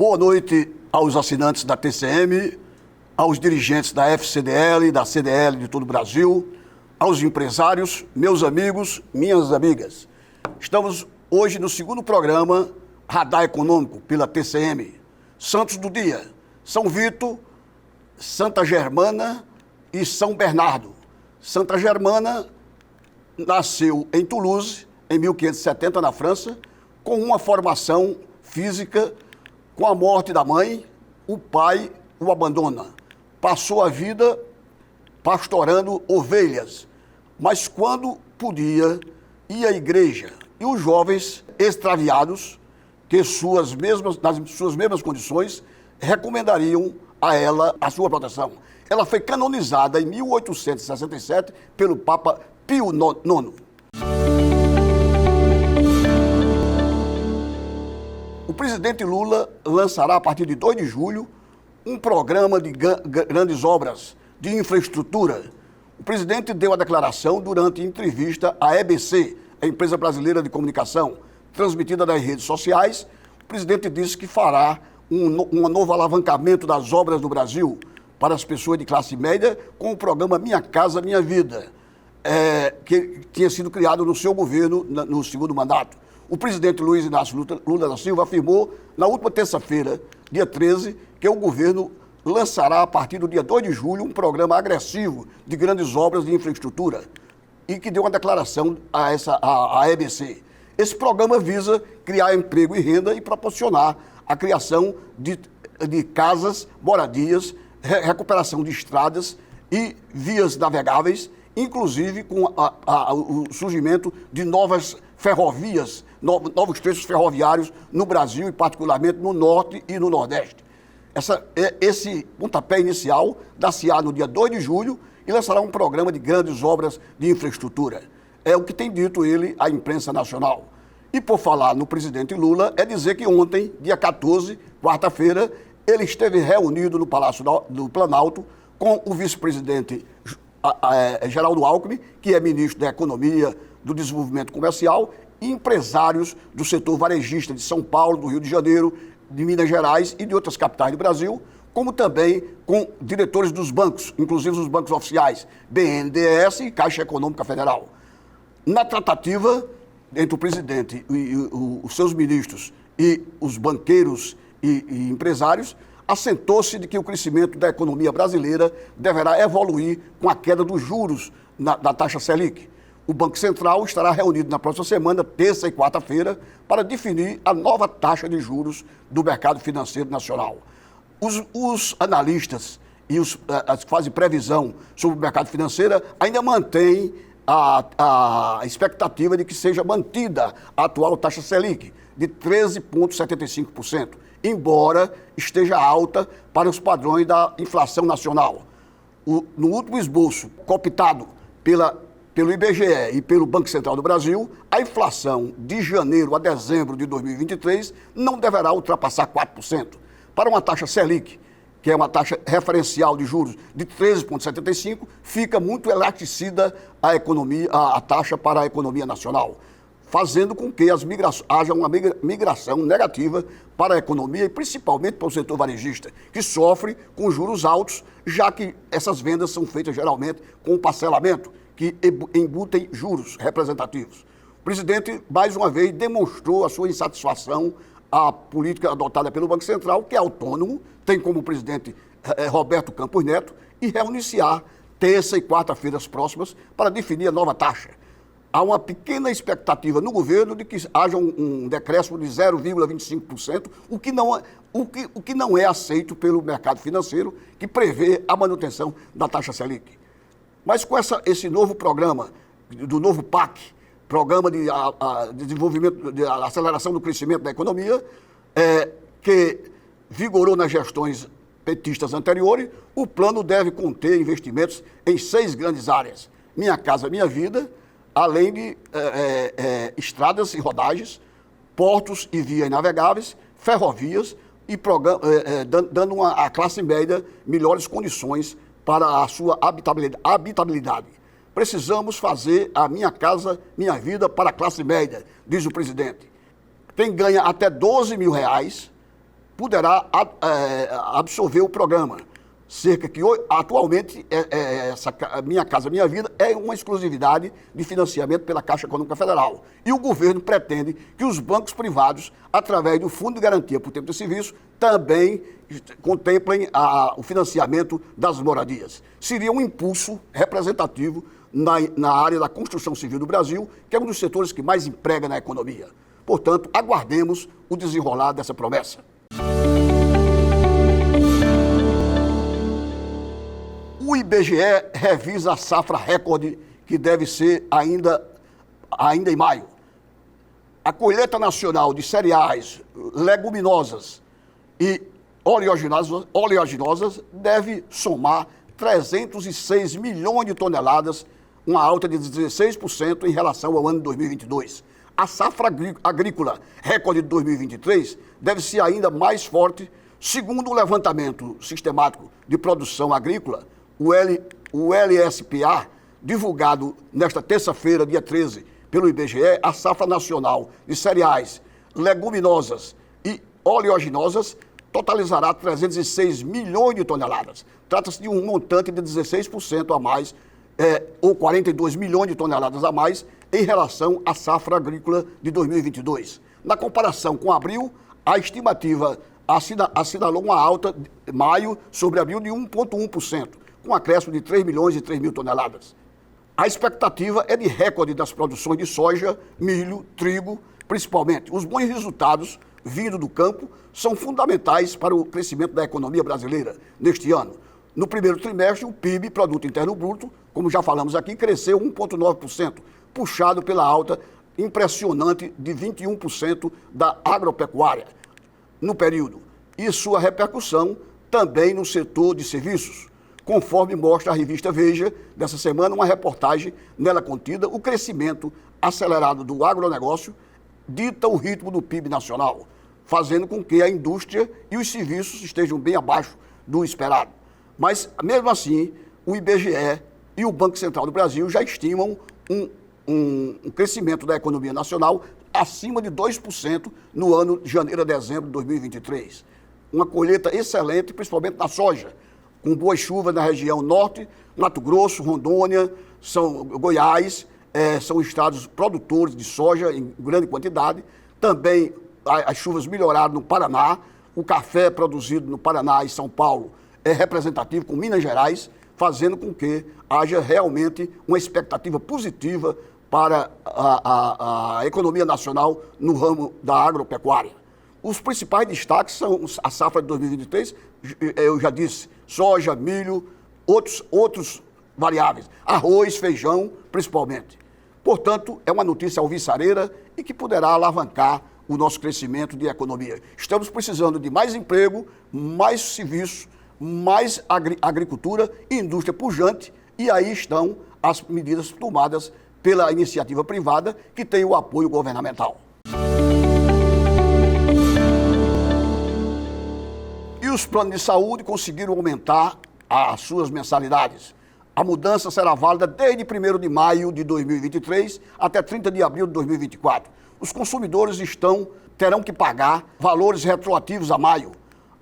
Boa noite aos assinantes da TCM, aos dirigentes da FCDL, da CDL de todo o Brasil, aos empresários, meus amigos, minhas amigas. Estamos hoje no segundo programa Radar Econômico pela TCM. Santos do Dia, São Vito, Santa Germana e São Bernardo. Santa Germana nasceu em Toulouse, em 1570, na França, com uma formação física. Com a morte da mãe, o pai o abandona. Passou a vida pastorando ovelhas, mas quando podia, ia à igreja. E os jovens extraviados, que nas suas mesmas condições, recomendariam a ela a sua proteção. Ela foi canonizada em 1867 pelo Papa Pio IX. O presidente Lula lançará, a partir de 2 de julho, um programa de grandes obras de infraestrutura. O presidente deu a declaração durante entrevista à EBC, a Empresa Brasileira de Comunicação, transmitida nas redes sociais. O presidente disse que fará um novo alavancamento das obras do Brasil para as pessoas de classe média com o programa Minha Casa Minha Vida, que tinha sido criado no seu governo no segundo mandato. O presidente Luiz Inácio Lula da Silva afirmou na última terça-feira, dia 13, que o governo lançará a partir do dia 2 de julho um programa agressivo de grandes obras de infraestrutura e que deu uma declaração à EBC. Esse programa visa criar emprego e renda e proporcionar a criação de casas, moradias, recuperação de estradas e vias navegáveis, inclusive com o surgimento de novas ferrovias, novos trechos ferroviários no Brasil e particularmente no Norte e no Nordeste. Esse pontapé inicial dá-se-á no dia 2 de julho e lançará um programa de grandes obras de infraestrutura. É o que tem dito ele à imprensa nacional. E por falar no presidente Lula, é dizer que ontem, dia 14, quarta-feira, ele esteve reunido no Palácio do Planalto com o vice-presidente Geraldo Alckmin, que é ministro da Economia, do Desenvolvimento Comercial, e empresários do setor varejista de São Paulo, do Rio de Janeiro, de Minas Gerais e de outras capitais do Brasil, como também com diretores dos bancos, inclusive os bancos oficiais, BNDES e Caixa Econômica Federal. Na tratativa entre o presidente e os seus ministros e os banqueiros e empresários, assentou-se de que o crescimento da economia brasileira deverá evoluir com a queda dos juros da taxa Selic. O Banco Central estará reunido na próxima semana, terça e quarta-feira, para definir a nova taxa de juros do mercado financeiro nacional. Os analistas e os que fazem previsão sobre o mercado financeiro ainda mantêm a expectativa de que seja mantida a atual taxa Selic, de 13,75%, embora esteja alta para os padrões da inflação nacional. No último esboço, cooptado pelo IBGE e pelo Banco Central do Brasil, a inflação de janeiro a dezembro de 2023 não deverá ultrapassar 4%. Para uma taxa Selic, que é uma taxa referencial de juros de 13,75%, fica muito elasticida a taxa para a economia nacional, fazendo com que haja uma migração negativa para a economia e principalmente para o setor varejista, que sofre com juros altos, já que essas vendas são feitas geralmente com parcelamento, que embutem juros representativos. O presidente, mais uma vez, demonstrou a sua insatisfação à política adotada pelo Banco Central, que é autônomo, tem como presidente Roberto Campos Neto, e reuniciar terça e quarta-feiras próximas para definir a nova taxa. Há uma pequena expectativa no governo de que haja um decréscimo de 0,25%, o que não é aceito pelo mercado financeiro, que prevê a manutenção da taxa Selic. Mas com esse novo programa, do novo PAC, Programa de Desenvolvimento, de Aceleração do Crescimento da Economia, que vigorou nas gestões petistas anteriores, o plano deve conter investimentos em 6 grandes áreas. Minha Casa Minha Vida, além de estradas e rodagens, portos e vias navegáveis, ferrovias, e dando à classe média melhores condições para a sua habitabilidade. Precisamos fazer a Minha Casa Minha Vida para a classe média, diz o presidente. Quem ganha até R$12 mil poderá absorver o programa. Cerca que atualmente essa Minha Casa Minha Vida é uma exclusividade de financiamento pela Caixa Econômica Federal. E o governo pretende que os bancos privados, através do Fundo de Garantia por Tempo de Serviço, também contemplem o financiamento das moradias. Seria um impulso representativo na área da construção civil do Brasil, que é um dos setores que mais emprega na economia. Portanto, aguardemos o desenrolar dessa promessa. O IBGE revisa a safra recorde, que deve ser ainda em maio. A colheita nacional de cereais, leguminosas e oleaginosas deve somar 306 milhões de toneladas, uma alta de 16% em relação ao ano de 2022. A safra agrícola recorde de 2023 deve ser ainda mais forte, segundo o levantamento sistemático de produção agrícola, o LSPA, divulgado nesta terça-feira, dia 13, pelo IBGE. A safra nacional de cereais, leguminosas e oleaginosas totalizará 306 milhões de toneladas. Trata-se de um montante de 16% a mais, ou 42 milhões de toneladas a mais, em relação à safra agrícola de 2022. Na comparação com abril, a estimativa assinalou uma alta de maio sobre abril de 1,1%, com um acréscimo de 3 milhões e 3 mil toneladas. A expectativa é de recorde das produções de soja, milho, trigo, principalmente. Os bons resultados vindo do campo são fundamentais para o crescimento da economia brasileira neste ano. No primeiro trimestre, o PIB, Produto Interno Bruto, como já falamos aqui, cresceu 1,9%, puxado pela alta impressionante de 21% da agropecuária no período, e sua repercussão também no setor de serviços. Conforme mostra a revista Veja, dessa semana, uma reportagem nela contida, o crescimento acelerado do agronegócio dita o ritmo do PIB nacional, fazendo com que a indústria e os serviços estejam bem abaixo do esperado. Mas, mesmo assim, o IBGE e o Banco Central do Brasil já estimam um crescimento da economia nacional acima de 2% no ano de janeiro a dezembro de 2023. Uma colheita excelente, principalmente na soja, com boas chuvas na região norte, Mato Grosso, Rondônia, Goiás, são estados produtores de soja em grande quantidade. Também as chuvas melhoraram no Paraná, o café produzido no Paraná e São Paulo é representativo com Minas Gerais, fazendo com que haja realmente uma expectativa positiva para a economia nacional no ramo da agropecuária. Os principais destaques são a safra de 2023, eu já disse, soja, milho, outros variáveis, arroz, feijão, principalmente. Portanto, é uma notícia alvissareira e que poderá alavancar o nosso crescimento de economia. Estamos precisando de mais emprego, mais serviços, mais agricultura e indústria pujante, e aí estão as medidas tomadas pela iniciativa privada, que tem o apoio governamental. E os planos de saúde conseguiram aumentar as suas mensalidades. A mudança será válida desde 1º de maio de 2023 até 30 de abril de 2024. Os consumidores terão que pagar valores retroativos a maio.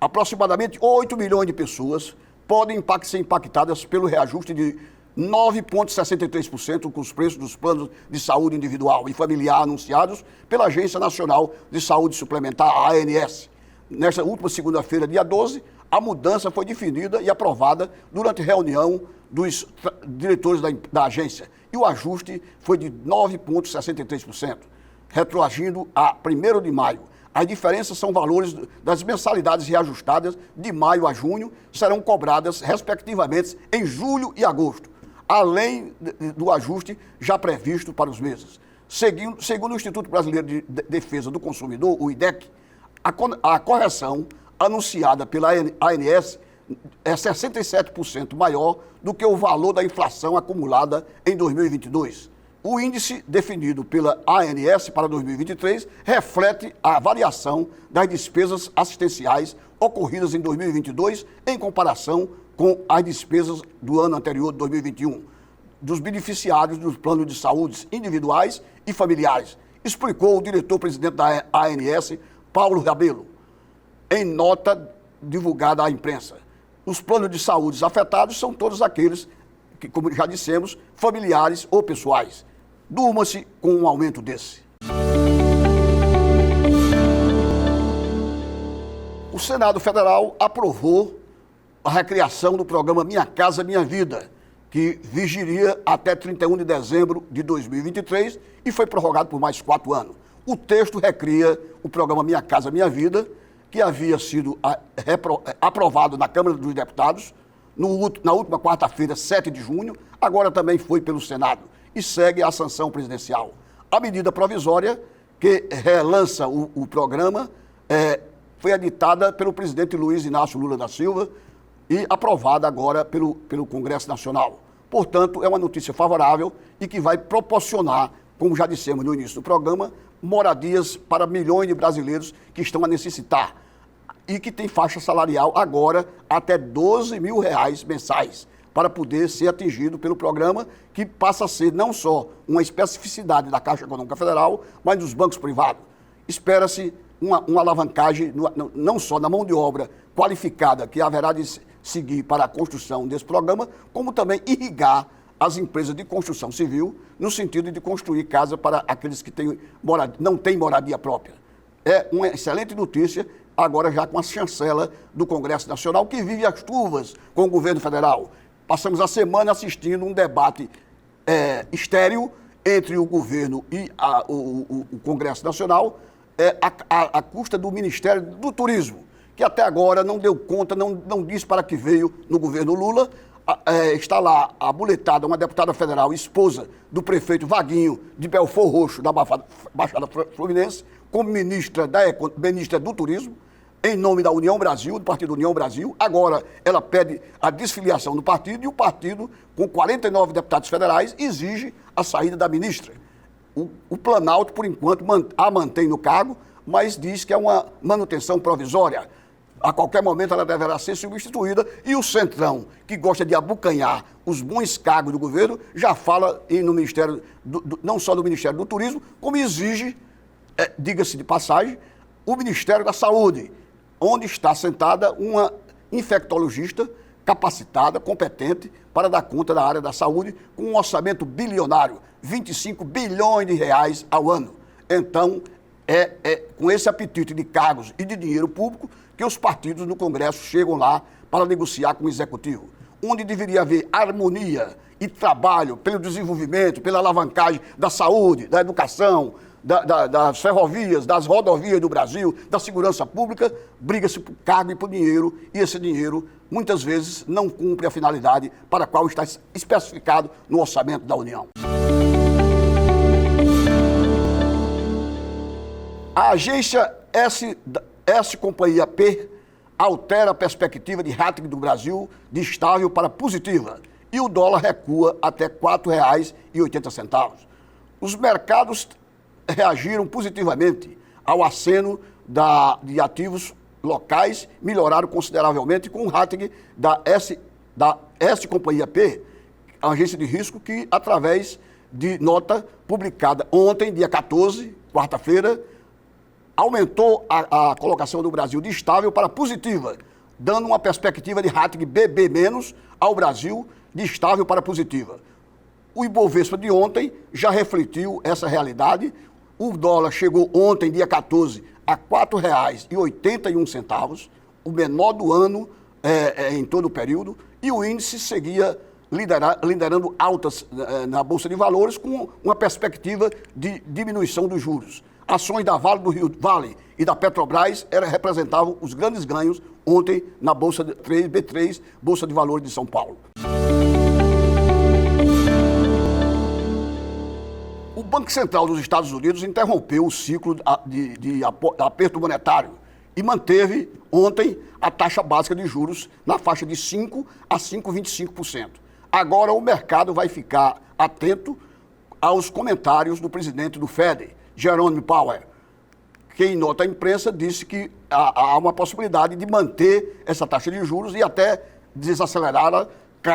Aproximadamente 8 milhões de pessoas podem ser impactadas pelo reajuste de 9,63% com os preços dos planos de saúde individual e familiar anunciados pela Agência Nacional de Saúde Suplementar, a ANS. Nesta última segunda-feira, dia 12, a mudança foi definida e aprovada durante reunião dos diretores da agência, e o ajuste foi de 9,63%, retroagindo a 1º de maio. As diferenças são valores das mensalidades reajustadas de maio a junho, serão cobradas, respectivamente, em julho e agosto, além do ajuste já previsto para os meses. Segundo o Instituto Brasileiro de Defesa do Consumidor, o IDEC, a correção anunciada pela ANS é 67% maior do que o valor da inflação acumulada em 2022. O índice definido pela ANS para 2023 reflete a variação das despesas assistenciais ocorridas em 2022 em comparação com as despesas do ano anterior, de 2021, dos beneficiários dos planos de saúde individuais e familiares, explicou o diretor-presidente da ANS, Paulo Rabelo. em nota divulgada à imprensa. Os planos de saúde afetados são todos aqueles que, como já dissemos, familiares ou pessoais. Durma-se com um aumento desse. O Senado Federal aprovou a recriação do programa Minha Casa Minha Vida, que vigiria até 31 de dezembro de 2023 e foi prorrogado por mais 4 anos. O texto recria o programa Minha Casa Minha Vida, que havia sido aprovado na Câmara dos Deputados na última quarta-feira, 7 de junho, agora também foi pelo Senado e segue a sanção presidencial. A medida provisória que relança o programa foi editada pelo presidente Luiz Inácio Lula da Silva e aprovada agora pelo Congresso Nacional. Portanto, é uma notícia favorável e que vai proporcionar, como já dissemos no início do programa, moradias para milhões de brasileiros que estão a necessitar e que tem faixa salarial agora até R$12 mil mensais para poder ser atingido pelo programa, que passa a ser não só uma especificidade da Caixa Econômica Federal, mas dos bancos privados. Espera-se uma alavancagem não só na mão de obra qualificada que haverá de seguir para a construção desse programa, como também irrigar as empresas de construção civil no sentido de construir casa para aqueles que não têm moradia própria. É uma excelente notícia, agora já com a chancela do Congresso Nacional, que vive as turvas com o governo federal. Passamos a semana assistindo um debate estéril entre o governo e o Congresso Nacional, à custa do Ministério do Turismo, que até agora não deu conta, não disse para que veio no governo Lula. Está lá aboletada uma deputada federal, esposa do prefeito Vaguinho de Belford Roxo, da Baixada Fluminense, como ministra do Turismo, em nome da União Brasil, do Partido União Brasil. Agora ela pede a desfiliação do partido e o partido, com 49 deputados federais, exige a saída da ministra. O Planalto, por enquanto, a mantém no cargo, mas diz que é uma manutenção provisória. A qualquer momento ela deverá ser substituída e o Centrão, que gosta de abocanhar os bons cargos do governo, já fala no Ministério, não só do Ministério do Turismo, como exige, diga-se de passagem, o Ministério da Saúde, onde está sentada uma infectologista capacitada, competente, para dar conta da área da saúde, com um orçamento bilionário, 25 bilhões de reais ao ano. Então, com esse apetite de cargos e de dinheiro público que os partidos no Congresso chegam lá para negociar com o Executivo, onde deveria haver harmonia e trabalho pelo desenvolvimento, pela alavancagem da saúde, da educação, das ferrovias, das rodovias do Brasil, da segurança pública, briga-se por cargo e por dinheiro, e esse dinheiro, muitas vezes, não cumpre a finalidade para a qual está especificado no orçamento da União. A agência S Companhia P altera a perspectiva de rating do Brasil de estável para positiva e o dólar recua até R$ 4,80. Os mercados reagiram positivamente ao aceno de ativos locais, melhoraram consideravelmente com o rating da S Companhia P, a agência de risco que, através de nota publicada ontem, dia 14, quarta-feira, aumentou a colocação do Brasil de estável para positiva, dando uma perspectiva de rating BB- ao Brasil de estável para positiva. O Ibovespa de ontem já refletiu essa realidade. O dólar chegou ontem, dia 14, a R$ 4,81, o menor do ano em todo o período, e o índice seguia liderando altas na Bolsa de Valores com uma perspectiva de diminuição dos juros. Ações da Vale do Rio Vale e da Petrobras representavam os grandes ganhos ontem na Bolsa B3, Bolsa de Valores de São Paulo. O Banco Central dos Estados Unidos interrompeu o ciclo de aperto monetário e manteve ontem a taxa básica de juros na faixa de 5% a 5,25%. Agora o mercado vai ficar atento aos comentários do presidente do FED, Jerome Powell, que em nota à imprensa disse que há uma possibilidade de manter essa taxa de juros e até desacelerá-la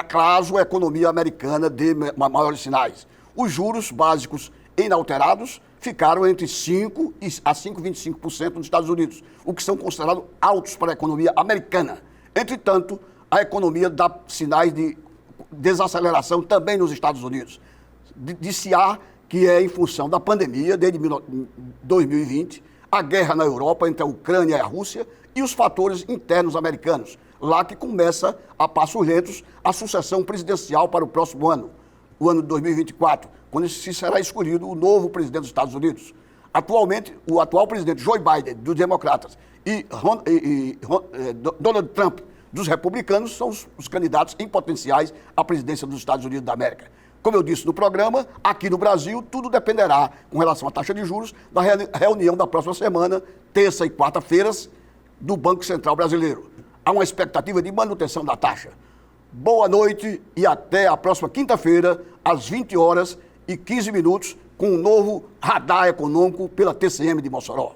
caso a economia americana dê maiores sinais. Os juros básicos inalterados ficaram entre 5% a 5,25% nos Estados Unidos, o que são considerados altos para a economia americana. Entretanto, a economia dá sinais de desaceleração também nos Estados Unidos. Dir-se-á que é em função da pandemia, desde 2020, a guerra na Europa entre a Ucrânia e a Rússia e os fatores internos americanos, lá que começa a passos lentos a sucessão presidencial para o próximo ano, o ano de 2024, quando se será escolhido o novo presidente dos Estados Unidos. Atualmente, o atual presidente Joe Biden, dos democratas, e Donald Trump, dos republicanos, são os candidatos em potenciais à presidência dos Estados Unidos da América. Como eu disse no programa, aqui no Brasil, tudo dependerá, com relação à taxa de juros, da reunião da próxima semana, terça e quarta-feiras, do Banco Central Brasileiro. Há uma expectativa de manutenção da taxa. Boa noite e até a próxima quinta-feira, às 20h15, com um novo radar econômico pela TCM de Mossoró.